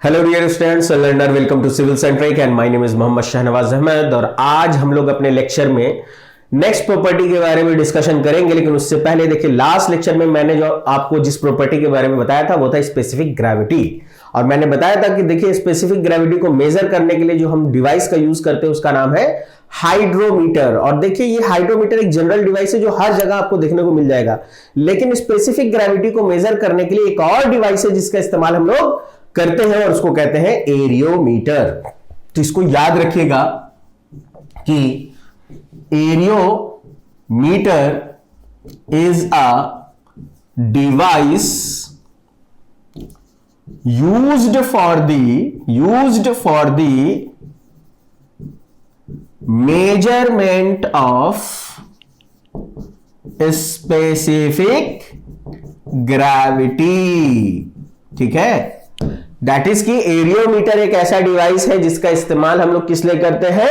Hello dear students learner, welcome to civil centric and my name is Mohammad Shahnawaz Ahmed. और आज हम लोग अपने लेक्चर में नेक्स्ट प्रॉपर्टी के बारे में डिस्कशन करेंगे। लेकिन उससे पहले देखिए, लास्ट लेक्चर में मैंने जो आपको जिस प्रॉपर्टी के बारे में बताया था वो था स्पेसिफिक ग्रेविटी। और मैंने बताया था कि देखिए, स्पेसिफिक ग्रेविटी को मेजर करने के लिए जो हम डिवाइस का यूज करते हैं उसका नाम है हाइड्रोमीटर। और देखिए, ये हाइड्रोमीटर एक जनरल डिवाइस है जो हर जगह आपको देखने को मिल जाएगा। लेकिन स्पेसिफिक ग्रेविटी को मेजर करने के लिए एक और डिवाइस है जिसका इस्तेमाल हम लोग करते हैं और उसको कहते हैं एरियोमीटर। तो इसको याद रखिएगा कि areometer is a device used for the measurement of specific gravity। ठीक है, दैट इज कि एरियोमीटर एक ऐसा डिवाइस है जिसका इस्तेमाल हम लोग किस लिए करते हैं,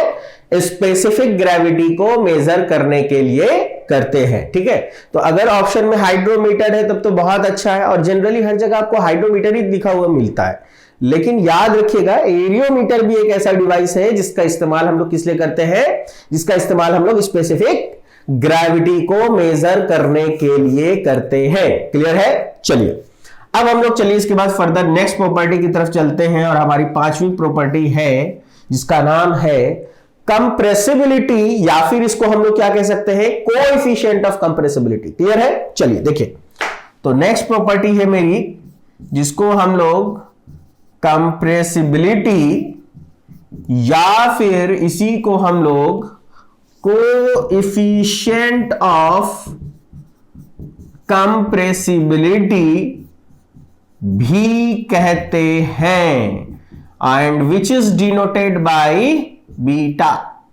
स्पेसिफिक ग्रेविटी को मेजर करने के लिए करते हैं। ठीक है, तो अगर ऑप्शन में हाइड्रोमीटर है तब तो बहुत अच्छा है, और जनरली हर जगह आपको हाइड्रोमीटर ही लिखा हुआ मिलता है। लेकिन याद रखिएगा, एरियोमीटर भी एक ऐसा डिवाइस है जिसका इस्तेमाल हम लोग किस लिए करते हैं, जिसका इस्तेमाल हम लोग स्पेसिफिक ग्रेविटी को मेजर करने के लिए करते हैं। क्लियर है? चलिए अब हम लोग इसके बाद फर्दर नेक्स्ट प्रॉपर्टी की तरफ चलते हैं। और हमारी पांचवी प्रॉपर्टी है जिसका नाम है कंप्रेसिबिलिटी, या फिर इसको हम लोग क्या कह सकते हैं, कोएफिशिएंट ऑफ कंप्रेसिबिलिटी। क्लियर है? चलिए देखिए, तो नेक्स्ट प्रॉपर्टी है मेरी जिसको हम लोग कंप्रेसिबिलिटी या फिर इसी को हम लोग कोएफिशिएंट ऑफ कंप्रेसिबिलिटी भी कहते हैं, and which is denoted by beta.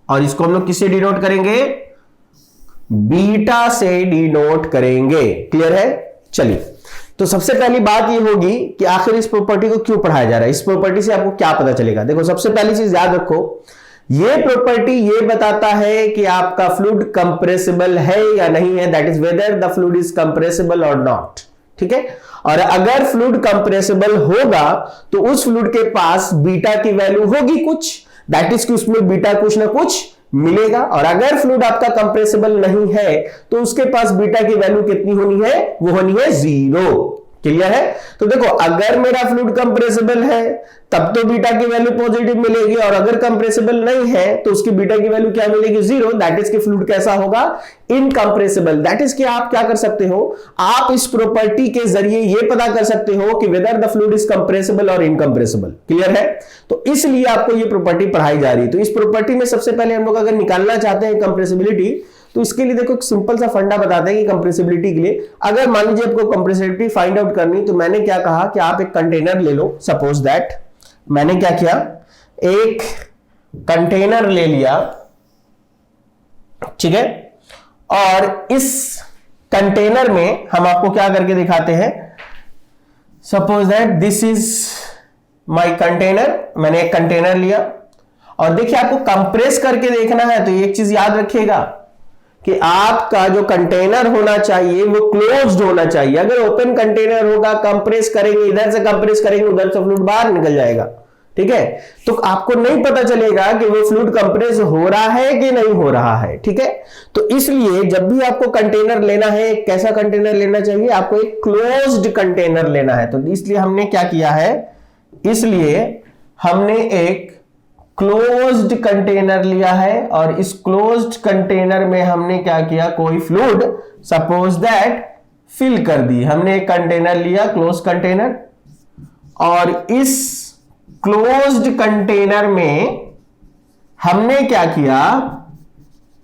और इसको हम लोग किससे डिनोट करेंगे, बीटा से डिनोट करेंगे। क्लियर है? चलिए, तो सबसे पहली बात ये होगी कि आखिर इस प्रॉपर्टी को क्यों पढ़ाया जा रहा है, इस प्रॉपर्टी से आपको क्या पता चलेगा। देखो, सबसे पहली चीज याद रखो, ये प्रॉपर्टी ये बताता है कि आपका फ्लूइड कंप्रेसिबल है या नहीं है, that is whether the fluid is compressible और नॉट। ठीक है, और अगर फ्लूइड कंप्रेसिबल होगा तो उस फ्लूइड के पास बीटा की वैल्यू होगी कुछ, दैट इज कि उसमें बीटा कुछ ना कुछ मिलेगा। और अगर फ्लूइड आपका कंप्रेसिबल नहीं है तो उसके पास बीटा की वैल्यू कितनी होनी है, वो होनी है 0। क्लियर है? तो देखो, अगर मेरा फ्लूइड कंप्रेसिबल है तब तो बीटा की वैल्यू पॉजिटिव मिलेगी, और अगर कंप्रेसिबल नहीं है तो उसकी बीटा की वैल्यू क्या मिलेगी, 0। दैट इज कि फ्लूइड कैसा होगा, इनकंप्रेसिबल। दैट इज कि आप क्या कर सकते हो, आप इस प्रॉपर्टी के जरिए ये पता कर सकते हो कि whether the fluid is compressible और इनकंप्रेसिबल। क्लियर है? तो इसलिए आपको ये प्रॉपर्टी पढ़ाई जा रही है। तो इस प्रॉपर्टी में सबसे पहले हम लोग अगर निकालना चाहते हैं कंप्रेसिबिलिटी, तो इसके लिए देखो एक सिंपल सा फंडा बताते हैं कि कंप्रेसिबिलिटी के लिए अगर मान लीजिए आपको कंप्रेसिबिलिटी फाइंड आउट करनी, तो मैंने क्या कहा कि आप एक कंटेनर ले लो। सपोज दैट मैंने क्या किया, एक कंटेनर ले लिया। ठीक है, और इस कंटेनर में हम आपको क्या करके दिखाते हैं, suppose that this is my container. मैंने एक कंटेनर लिया और देखिए, आपको कंप्रेस करके देखना है तो एक चीज याद रखिएगा कि आपका जो कंटेनर होना चाहिए वो क्लोज्ड होना चाहिए। अगर ओपन कंटेनर होगा, कंप्रेस करेंगे, इधर से कंप्रेस करेंगे, उधर से फ्लूइड बाहर निकल जाएगा। ठीक है, तो आपको नहीं पता चलेगा कि वो फ्लूइड कंप्रेस हो रहा है कि नहीं हो रहा है। ठीक है, तो इसलिए जब भी आपको कंटेनर लेना है, कैसा कंटेनर लेना चाहिए, आपको एक क्लोज्ड कंटेनर लेना है। तो इसलिए हमने क्या किया है, इसलिए हमने एक क्लोज्ड कंटेनर लिया है, और इस क्लोज्ड कंटेनर में हमने क्या किया, कोई फ्लूइड सपोज दैट फिल कर दी। हमने एक कंटेनर लिया, क्लोज्ड कंटेनर, और इस क्लोज्ड कंटेनर में हमने क्या किया,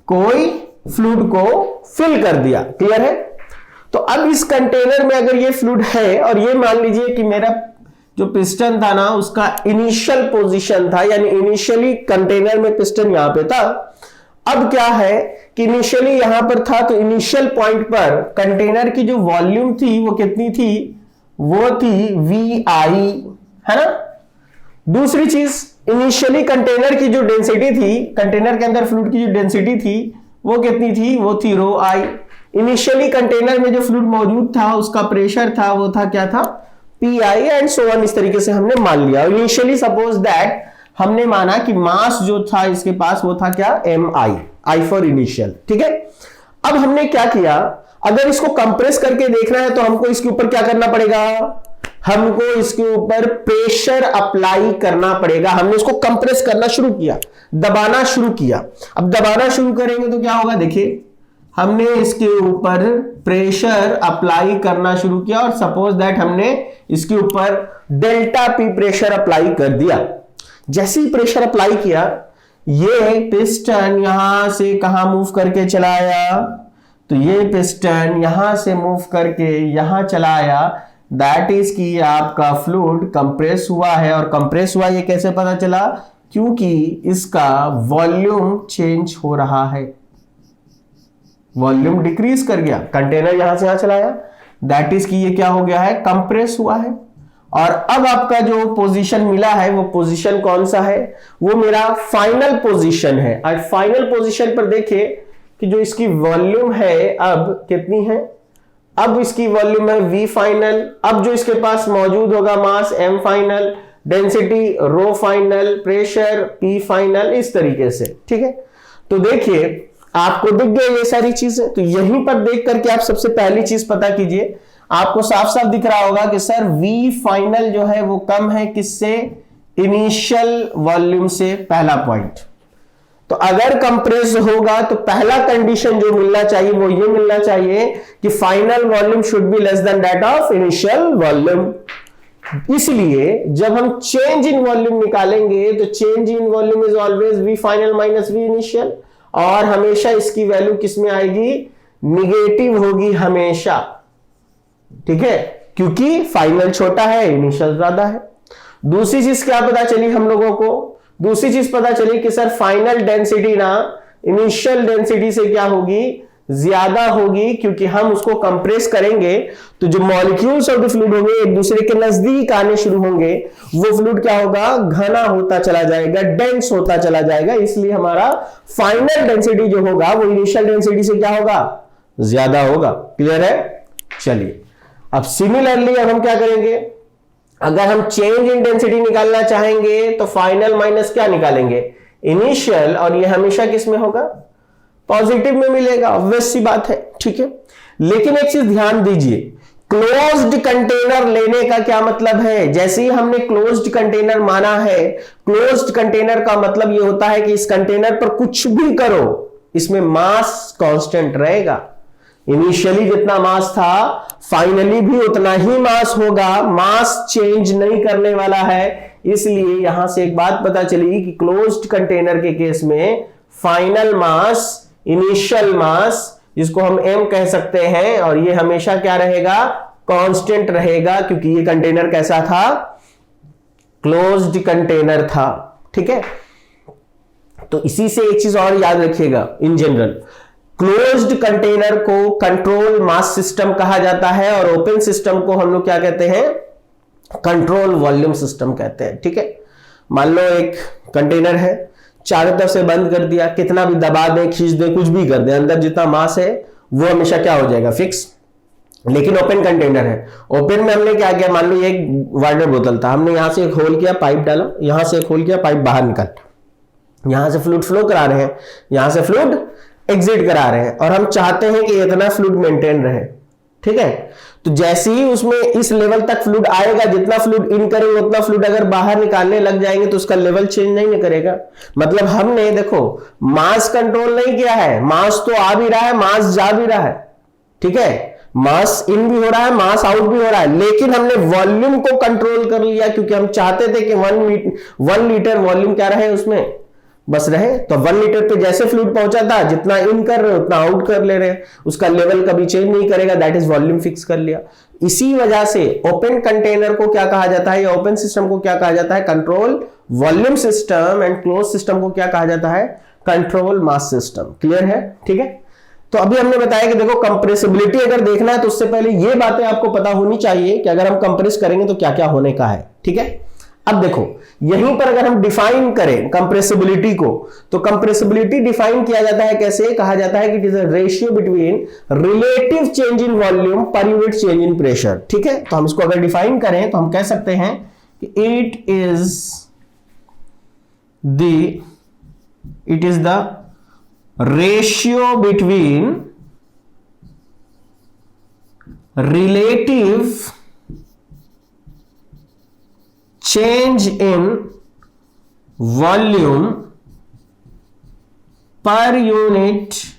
कोई फ्लूइड को फिल कर दिया। क्लियर है? तो अब इस कंटेनर में अगर ये फ्लूइड है, और ये मान लीजिए कि मेरा जो पिस्टन था ना, उसका इनिशियल पोजीशन था, यानी इनिशियली कंटेनर में पिस्टन यहां पे था। अब क्या है कि इनिशियली यहां पर था, तो इनिशियल पॉइंट पर कंटेनर की जो वॉल्यूम थी वो कितनी थी, वो थी VI, है ना। दूसरी चीज, इनिशियली कंटेनर की जो डेंसिटी थी, कंटेनर के अंदर फ्लूइड की जो डेंसिटी थी वो कितनी थी, वो थी ρI। इनिशियली कंटेनर में जो फ्लूइड मौजूद था उसका प्रेशर था, वो था क्या था, PI एंड सो ऑन, इस तरीके से हमने मान लिया। इनिशियली सपोज दैट हमने माना कि मास जो था इसके पास वो था क्या, MI, I फॉर इनिशियल, ठीक है। अब हमने क्या किया, अगर इसको कंप्रेस करके देखना है तो हमको इसके ऊपर क्या करना पड़ेगा, हमको इसके ऊपर प्रेशर अप्लाई करना पड़ेगा। हमने इसको कंप्रेस करना शुरू किया, दबाना शुरू किया। अब दबाना शुरू करेंगे तो क्या होगा, देखिए हमने इसके ऊपर प्रेशर अप्लाई करना शुरू किया और सपोज दैट हमने इसके ऊपर डेल्टा P प्रेशर अप्लाई कर दिया। जैसे ही प्रेशर अप्लाई किया, ये पिस्टन यहां से कहां मूव करके चला आया, तो ये पिस्टन यहां से मूव करके यहां चला आया। दैट इज कि आपका फ्लूइड कंप्रेस हुआ है। और कंप्रेस हुआ ये कैसे पता चला, क्योंकि इसका वॉल्यूम चेंज हो रहा है, वॉल्यूम डिक्रीज कर गया। कंटेनर यहां से यहां चलाया, दैट इज कि ये क्या हो गया है, कंप्रेस हुआ है। और अब आपका जो पोजीशन मिला है वो पोजीशन कौन सा है, वो मेरा फाइनल पोजीशन है। और फाइनल पोजीशन पर देखिए कि जो इसकी वॉल्यूम है अब कितनी है, अब इसकी वॉल्यूम है V फाइनल। अब जो इसके पास मौजूद होगा मास M final, density rho final, pressure P final, इस तरीके से, ठीक है। तो देखिए आपको दिख गया ये सारी चीजें। तो यहीं पर देख करके आप सबसे पहली चीज पता कीजिए, आपको साफ साफ दिख रहा होगा कि सर V फाइनल जो है वो कम है किससे, इनिशियल वॉल्यूम से। पहला पॉइंट, तो अगर कंप्रेस होगा तो पहला कंडीशन जो मिलना चाहिए वो ये मिलना चाहिए कि final volume should be less than that of initial volume. इसलिए जब हम चेंज इन वॉल्यूम निकालेंगे तो change in volume is always V final minus V initial, और हमेशा इसकी वैल्यू किस में आएगी, निगेटिव होगी हमेशा, ठीक है, क्योंकि फाइनल छोटा है, इनिशियल ज्यादा है। दूसरी चीज क्या पता चली हम लोगों को, दूसरी चीज पता चली कि सर फाइनल डेंसिटी ना इनिशियल डेंसिटी से क्या होगी, ज्यादा होगी, क्योंकि हम उसको कंप्रेस करेंगे तो जो मॉलिक्यूल्स ऑफ द फ्लूइड होंगे एक दूसरे के नजदीक आने शुरू होंगे, वो फ्लूइड क्या होगा, घना होता चला जाएगा, डेंस होता चला जाएगा। इसलिए हमारा फाइनल डेंसिटी जो होगा वो इनिशियल डेंसिटी से क्या होगा, ज्यादा होगा। क्लियर है? चलिए अब सिमिलरली अब हम क्या करेंगे, अगर हम चेंज इन डेंसिटी निकालना चाहेंगे तो फाइनल माइनस क्या निकालेंगे, इनिशियल, और ये हमेशा किस में होगा, पॉजिटिव में मिलेगा, ऑब्वियस सी बात है, ठीक है। लेकिन एक चीज ध्यान दीजिए, क्लोज्ड कंटेनर लेने का क्या मतलब है, जैसे ही हमने क्लोज्ड कंटेनर माना है, क्लोज्ड कंटेनर का मतलब ये होता है कि इस कंटेनर पर कुछ भी करो इसमें मास कांस्टेंट रहेगा। इनिशियली जितना मास था फाइनली भी उतना ही मास होगा, मास चेंज नहीं करने वाला है। इसलिए यहां से एक बात पता चली कि क्लोज्ड कंटेनर के केस में फाइनल मास इनिशियल मास, जिसको हम M कह सकते हैं, और ये हमेशा क्या रहेगा, कांस्टेंट रहेगा, क्योंकि ये कंटेनर कैसा था, क्लोज्ड कंटेनर था, ठीक है। तो इसी से एक चीज और याद रखिएगा, इन जनरल क्लोज्ड कंटेनर को कंट्रोल मास सिस्टम कहा जाता है और ओपन सिस्टम को हम लोग क्या कहते हैं, कंट्रोल वॉल्यूम सिस्टम कहते हैं, ठीक है। मान लो एक कंटेनर है, चारों तरफ से बंद कर दिया, कितना भी दबा दें, खींच दें, कुछ भी कर दें, अंदर जितना मास है वो हमेशा क्या हो जाएगा, फिक्स। लेकिन ओपन कंटेनर है, ओपन में हमने क्या किया, मान लो एक वाटर बोतल था, हमने यहां से एक होल किया, पाइप डाला, यहां से एक होल किया, पाइप बाहर निकल, यहां से फ्लूइड फ्लो करा रहे हैं, यहां से फ्लूइड एग्जिट करा रहे हैं, और हम चाहते हैं कि इतना फ्लूइड मेंटेन रहे, ठीक है। तो जैसे ही उसमें इस लेवल तक फ्लूइड आएगा, जितना फ्लूइड इन करेंगे उतना फ्लूइड अगर बाहर निकालने लग जाएंगे तो उसका लेवल चेंज नहीं करेगा। मतलब हमने देखो मास कंट्रोल नहीं किया है, मास तो आ भी रहा है, मास जा भी रहा है, ठीक है, मास इन भी हो रहा है, मास आउट भी हो रहा है, लेकिन हमने वॉल्यूम को कंट्रोल कर लिया, क्योंकि हम चाहते थे कि 1 लीटर वॉल्यूम क्या रहे उसमें, बस रहे। तो 1 लीटर पे जैसे फ्लूइड पहुंचा था, जितना इन कर रहे उतना आउट कर ले रहे हैं, उसका लेवल कभी चेंज नहीं करेगा, दैट इज वॉल्यूम फिक्स कर लिया। इसी वजह से ओपन कंटेनर को क्या कहा जाता है, या ओपन सिस्टम को क्या कहा जाता है, control volume system, and close system को क्या कहा जाता है, कंट्रोल मास सिस्टम। क्लियर है? ठीक है। तो अभी हमने बताया कि देखो कंप्रेसिबिलिटी अगर देखना है तो उससे पहले ये बातें आपको पता होनी चाहिए कि अगर हम कंप्रेस करेंगे तो क्या क्या होने का है, ठीक है। अब देखो यहीं पर अगर हम डिफाइन करें कंप्रेसिबिलिटी को, तो कंप्रेसिबिलिटी डिफाइन किया जाता है कैसे, कहा जाता है कि it is a ratio between relative change in volume per unit change in pressure. ठीक है, तो हम इसको अगर डिफाइन करें तो हम कह सकते हैं कि it is the ratio between relative change in volume per unit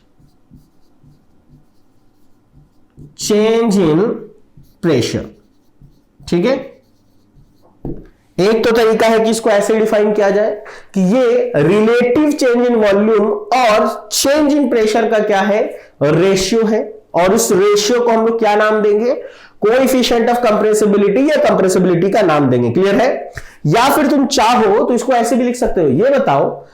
change in pressure। ठीक है, एक तो तरीका है कि इसको ऐसे डिफाइन किया जाए कि ये रिलेटिव चेंज इन वॉल्यूम और चेंज इन प्रेशर का क्या है, रेशियो है, और इस रेशियो को हम लोग क्या नाम देंगे, कोएफिशिएंट ऑफ कंप्रेसिबिलिटी या कंप्रेसिबिलिटी का नाम देंगे। क्लियर है? या फिर तुम चाहो तो इसको ऐसे भी लिख सकते हो, ये बताओ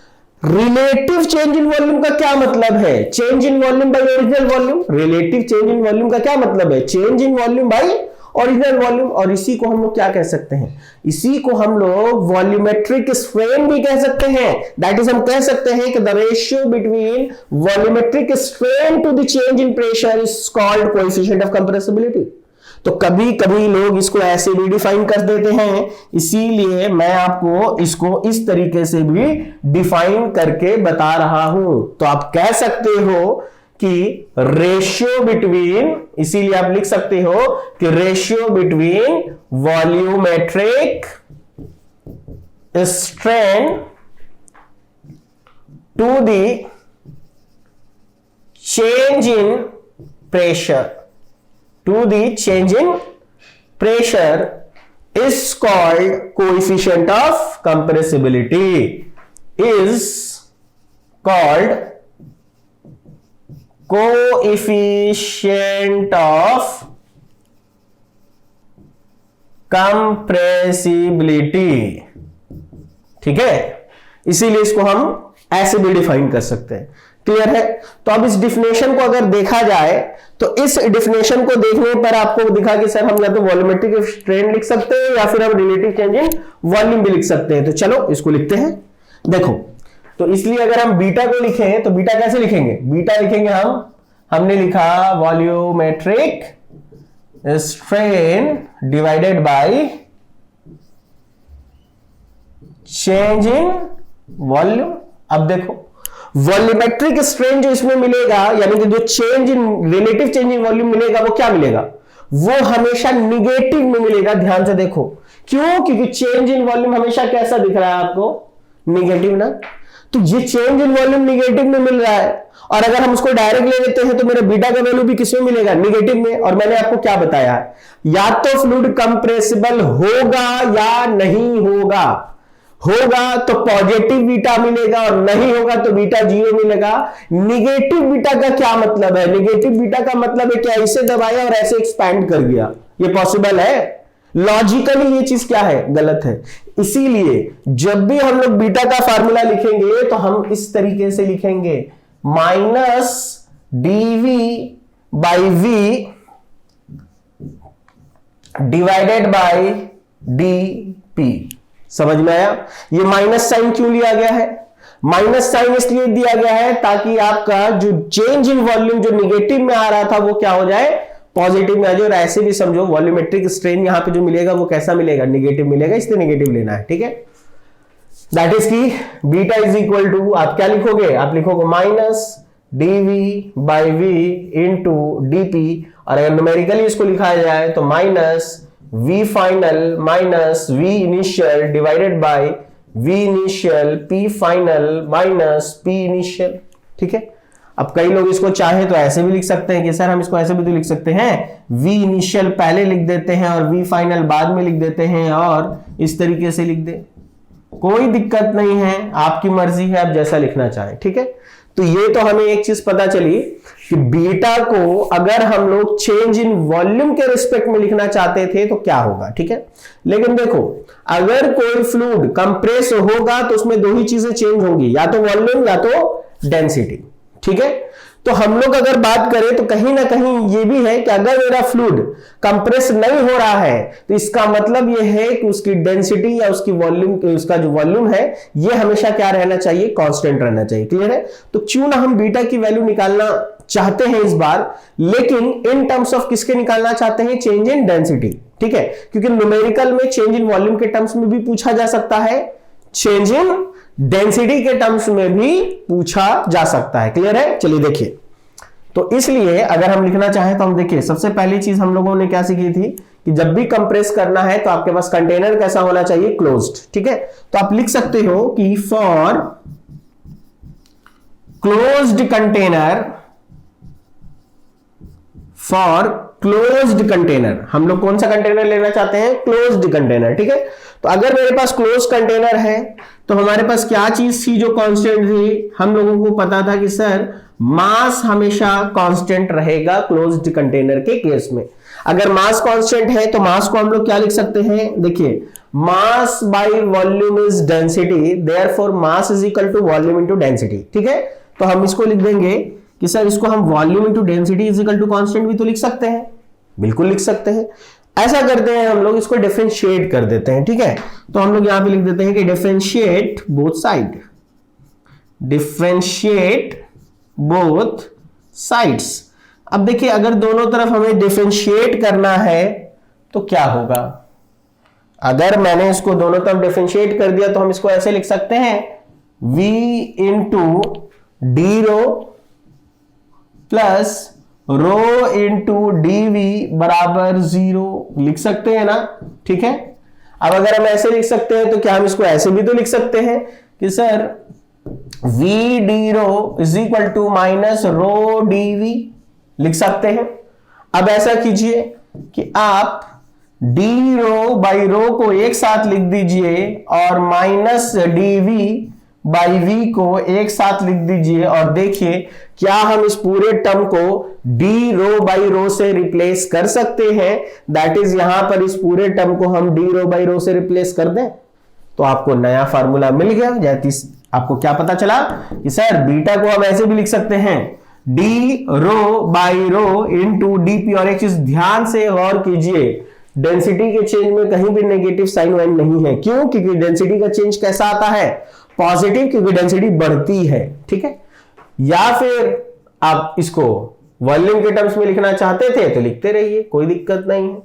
रिलेटिव चेंज इन वॉल्यूम का क्या मतलब है, change in volume by original volume. Relative change in volume का क्या मतलब है, change in volume by original volume. और इसी को हम लोग क्या कह सकते हैं, इसी को हम लोग वॉल्यूमेट्रिक स्ट्रेन भी कह सकते हैं। दैट इज हम कह सकते हैं कि the ratio between volumetric strain to the change in pressure is called coefficient of compressibility. तो कभी कभी लोग इसको ऐसे भी डिफाइन कर देते हैं, इसीलिए मैं आपको इसको इस तरीके से भी डिफाइन करके बता रहा हूं। तो आप कह सकते हो कि रेशियो बिटवीन, इसीलिए आप लिख सकते हो कि ratio between volumetric strain to the change in pressure to the change in pressure is called coefficient of compressibility, is called coefficient of compressibility। ठीक है, इसीलिए इसको हम ऐसे भी डिफाइन कर सकते हैं। क्लियर है? तो अब इस डिफिनेशन को अगर देखा जाए तो इस डिफिनेशन को देखने पर आपको दिखा कि सर हम या तो वॉल्यूमेट्रिक स्ट्रेन लिख सकते हैं या फिर हम रिलेटिव चेंज इन वॉल्यूम भी लिख सकते हैं। तो चलो इसको लिखते हैं। देखो, तो इसलिए अगर हम बीटा को लिखें तो बीटा कैसे लिखेंगे, बीटा लिखेंगे हमने लिखा volumetric strain divided by change in volume. अब देखो वॉल्यूमेट्रिक स्ट्रेन जो इसमें मिलेगा, यानी कि जो change in relative change in volume मिलेगा, वो क्या मिलेगा, वो हमेशा निगेटिव में मिलेगा। ध्यान से देखो, क्यों, क्योंकि चेंज इन वॉल्यूम हमेशा कैसा दिख रहा है आपको, निगेटिव ना। तो ये चेंज इन वॉल्यूम निगेटिव में मिल रहा है, और अगर हम उसको डायरेक्ट ले लेते हैं तो मेरा बीटा का वैल्यू भी किसमें मिलेगा, निगेटिव में। और मैंने आपको क्या बताया, या तो फ्लूइड कंप्रेसिबल होगा या नहीं होगा, होगा तो पॉजिटिव बीटा मिलेगा और नहीं होगा तो बीटा 0 मिलेगा। निगेटिव बीटा का क्या मतलब है, निगेटिव बीटा का मतलब है क्या, इसे दबाया और ऐसे एक्सपैंड कर दिया, ये पॉसिबल है? लॉजिकली ये चीज क्या है, गलत है। इसीलिए जब भी हम लोग बीटा का फार्मूला लिखेंगे तो हम इस तरीके से लिखेंगे, minus DV by V divided by DP. समझ में आया? ये माइनस साइन क्यों लिया गया है, माइनस साइन इसलिए दिया गया है ताकि आपका जो चेंज इन वॉल्यूम जो निगेटिव में आ रहा था वो क्या हो जाए, पॉजिटिव में आ जाए। और ऐसे भी समझो वॉल्यूमेट्रिक स्ट्रेन यहां पे जो मिलेगा वो कैसा मिलेगा, निगेटिव मिलेगा, इसलिए निगेटिव लेना है। ठीक है, दैट इज की बीटा इज इक्वल टू, आप क्या लिखोगे, आप लिखोगे minus DV by V into DP. और अगर न्यूमेरिकली इसको लिखा जाए तो minus V final minus V initial divided by V initial P final minus P initial. ठीक है, अब कई लोग इसको चाहे तो ऐसे भी लिख सकते हैं कि सर हम इसको ऐसे भी तो लिख सकते हैं, V इनिशियल पहले लिख देते हैं और V फाइनल बाद में लिख देते हैं, और इस तरीके से लिख दे, कोई दिक्कत नहीं है, आपकी मर्जी है, आप जैसा लिखना चाहें। ठीक है, तो ये तो हमें एक चीज पता चली कि बीटा को अगर हम लोग चेंज इन वॉल्यूम के रिस्पेक्ट में लिखना चाहते थे तो क्या होगा। ठीक है, लेकिन देखो अगर कोई फ्लूइड कंप्रेस होगा तो उसमें दो ही चीजें चेंज होंगी, या तो वॉल्यूम या तो डेंसिटी। ठीक है, तो हम लोग अगर बात करें तो कहीं ना कहीं ये भी है कि अगर मेरा फ्लूइड कंप्रेस नहीं हो रहा है तो इसका मतलब ये है कि उसकी डेंसिटी या उसकी वॉल्यूम, उसका जो वॉल्यूम है ये हमेशा क्या रहना चाहिए, कांस्टेंट रहना चाहिए। क्लियर है? तो क्यों ना हम बीटा की वैल्यू निकालना चाहते हैं इस बार, लेकिन इन टर्म्स ऑफ किसके निकालना चाहते हैं, चेंज इन डेंसिटी। ठीक है, क्योंकि न्यूमेरिकल में चेंज इन वॉल्यूम के टर्म्स में भी पूछा जा सकता है, चेंज इन डेंसिटी के टर्म्स में भी पूछा जा सकता है। क्लियर है? चलिए देखिए, तो इसलिए अगर हम लिखना चाहें तो हम देखिए, सबसे पहली चीज हम लोगों ने क्या सीखी थी कि जब भी कंप्रेस करना है तो आपके पास कंटेनर कैसा होना चाहिए, क्लोज्ड। ठीक है, तो आप लिख सकते हो कि for closed container, for closed container, हम लोग कौन सा कंटेनर लेना चाहते हैं, क्लोज्ड कंटेनर। ठीक है, तो अगर मेरे पास क्लोज कंटेनर है तो हमारे पास क्या चीज थी जो कांस्टेंट थी, हम लोगों को पता था कि सर मास हमेशा कांस्टेंट रहेगा क्लोज्ड कंटेनर के केस में। अगर मास कांस्टेंट है तो मास को हम लोग क्या लिख सकते हैं, देखिए mass by volume is density, therefore mass is equal to volume into density. ठीक है, तो हम इसको लिख देंगे कि सर इसको हम volume into density is equal to constant भी तो लिख सकते हैं, बिल्कुल लिख सकते हैं। ऐसा करते हैं हम लोग, इसको डिफरेंशिएट कर देते हैं। ठीक है, तो हम लोग यहां पे लिख देते हैं कि differentiate both side, differentiate both sides. अब देखिए अगर दोनों तरफ हमें डिफरेंशिएट करना है तो क्या होगा, अगर मैंने इसको दोनों तरफ डिफरेंशिएट कर दिया तो हम इसको ऐसे लिख सकते हैं v इंटू डी रो प्लस रो इंटू डीवी बराबर 0 लिख सकते हैं ना। ठीक है, अब अगर हम ऐसे लिख सकते हैं तो क्या हम इसको ऐसे भी तो लिख सकते हैं कि sir v D rho is equal to minus rho DV लिख सकते हैं। अब ऐसा कीजिए कि आप डी रो बाई रो को एक साथ लिख दीजिए और माइनस डीवी बाई वी को एक साथ लिख दीजिए और देखिए क्या हम इस पूरे टर्म को डी रो बाई रो से रिप्लेस कर सकते हैं। दैट इज यहां पर इस पूरे टर्म को हम डी रो बाई रो से रिप्लेस कर दें तो आपको नया फार्मूला मिल गया। आपको क्या पता चला कि सर बीटा को हम ऐसे भी लिख सकते हैं D rho by rho into DP. और एक चीज ध्यान से गौर कीजिए, डेंसिटी के चेंज में कहीं भी नेगेटिव साइन वाइन नहीं है। क्यों? क्योंकि डेंसिटी का चेंज कैसा आता है, पॉजिटिव, क्योंकि डेंसिटी बढ़ती है। ठीक है, या फिर आप इसको वॉल्यूम के टर्म्स में लिखना चाहते थे तो लिखते रहिए, कोई दिक्कत नहीं है।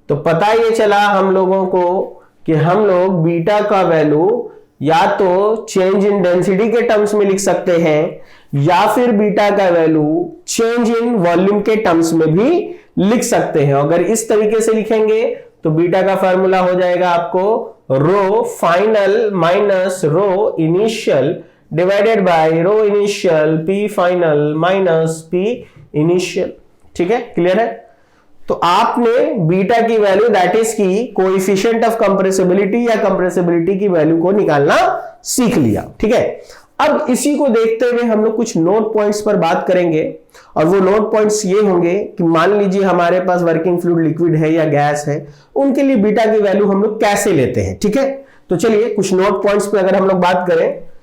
तो पता ये चला हम लोगों को कि हम लोग बीटा का वैल्यू या तो चेंज इन डेंसिटी के टर्म्स में लिख सकते हैं या फिर बीटा का वैल्यू चेंज इन वॉल्यूम के टर्म्स में भी लिख सकते हैं। अगर इस तरीके से लिखेंगे तो बीटा का फार्मूला हो जाएगा आपको rho final minus rho initial divided by rho initial P final minus P initial. ठीक है, क्लियर है? तो आपने बीटा की वैल्यू दैट इज की कोएफिशिएंट ऑफ कंप्रेसिबिलिटी या कंप्रेसिबिलिटी की वैल्यू को निकालना सीख लिया। ठीक है, अब इसी को देखते हुए हम लोग कुछ नोट पॉइंट्स पर बात करेंगे और वो नोट पॉइंट्स ये होंगे कि मान लीजिए हमारे पास वर्किंग फ्लूइड लिक्विड है या गैस है, उनके लिए बीटा की वैल्यू हम लोग कैसे लेते हैं। ठीक है, तो चलिए कुछ नोट पॉइंट्स पे अगर हम लोग बात करें